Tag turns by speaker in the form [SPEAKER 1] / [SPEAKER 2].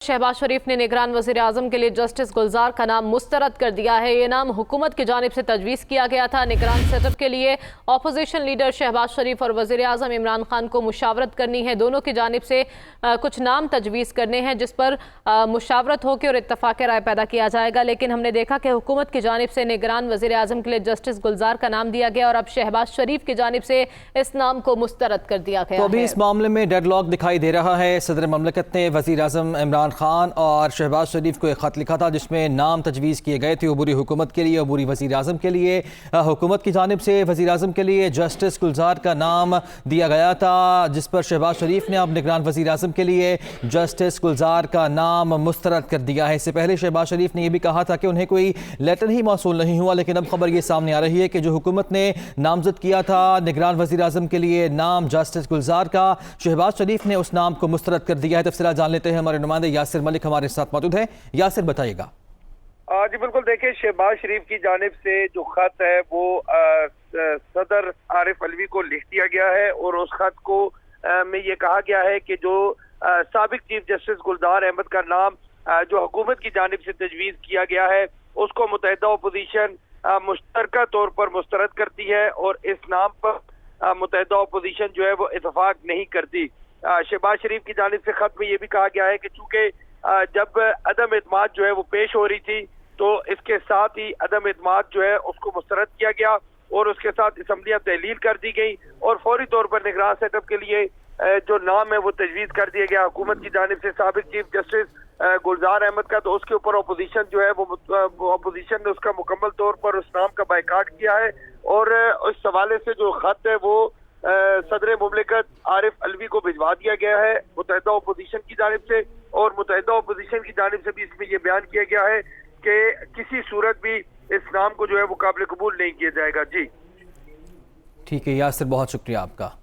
[SPEAKER 1] शहबाज शरीफ ने निगरान वज़ीर आज़म के लिए जस्टिस गुलजार का नाम मुस्तरद कर दिया है। ये नाम हुकूमत की जानिब से तजवीज़ किया गया था। निगरान सेटअप के लिए अपोजिशन लीडर शहबाज शरीफ और वज़ीर आज़म इमरान खान को मुशावरत करनी है। दोनों की जानिब से कुछ नाम तजवीज़ करने हैं जिस पर मुशावरत होकर और इत्तफाक़ राय पैदा किया जाएगा। लेकिन हमने देखा कि हुकूमत की जानिब से निगरान वज़ीर आज़म के लिए जस्टिस गुलजार का नाम दिया गया और अब शहबाज शरीफ की जानिब से इस नाम को मुस्तरद कर दिया गया।
[SPEAKER 2] तो अभी इस मामले में डेडलॉक दिखाई दे रहा है। सदर ममलकत ने वज़ीर आज़म इमरान खान और शहबाज शरीफ को एक ख़त लिखा था जिसमें नाम तजवीज़ किए गए थे अबूरी हुकूमत के लिए, अबूरी वज़ीर आज़म के लिए। हुकूमत की जानिब से वज़ीर आज़म के लिए जस्टिस गुलजार का नाम दिया गया था, जिस पर शहबाज शरीफ ने अब निगरान वज़ीर आज़म के लिए जस्टिस गुलजार का नाम मुस्तरद कर दिया है। इससे पहले शहबाज शरीफ ने यह भी कहा था कि उन्हें कोई लेटर ही मौसूल नहीं हुआ, लेकिन अब खबर ये सामने आ रही है कि जो हुकूमत ने नामजद किया था निगरान वज़ीर आज़म के लिए नाम जस्टिस गुलजार का, शहबाज शरीफ ने उस नाम को मुस्तरद कर दिया है। तफसीलात जान लेते हैं, हमारे नुमाइंदे यासिर मलिक हमारे साथ मौजूद है। यासिर बताइएगा।
[SPEAKER 3] जी बिल्कुल, देखिए शहबाज शरीफ की जानिब से जो खत है वो सदर आरिफ अलवी को लिख दिया गया है और उस खत को में ये कहा गया है कि जो साबिक चीफ जस्टिस गुलजार अहमद का नाम जो हुकूमत की जानिब से तजवीज़ किया गया है उसको मुत्तहिदा अपोजिशन मुश्तरका तौर पर मुस्तरद करती है और इस नाम पर मुत्तहिदा अपोजिशन जो है वो इतफाक नहीं करती। शहबाज शरीफ की जानिब से खत में ये भी कहा गया है कि चूंकि जब अदम एतमाद जो है वो पेश हो रही थी तो इसके साथ ही अदम एतमाद जो है उसको मुस्तरद किया गया और उसके साथ असम्बलियाँ तहलील कर दी गई और फौरी तौर पर निगरान सेटअप के लिए जो नाम है वो तजवीज़ कर दिया गया हुकूमत की जानिब से साबिक चीफ जस्टिस गुलजार अहमद का। तो उसके ऊपर अपोजिशन जो है वो अपोजिशन ने उसका मुकम्मल तौर पर उस नाम का बायकाट किया है और उस हवाले से जो खत है वो सदर मुमलिकत आरिफ अलवी को भिजवा दिया गया है मुत्तहिदा अपोजिशन की जानिब से। और मुत्तहिदा अपोजिशन की जानिब से भी इसमें यह बयान किया गया है कि किसी सूरत भी इस नाम को जो है वो काबिल कबूल नहीं किया जाएगा। जी
[SPEAKER 2] ठीक है यासिर, बहुत शुक्रिया आपका।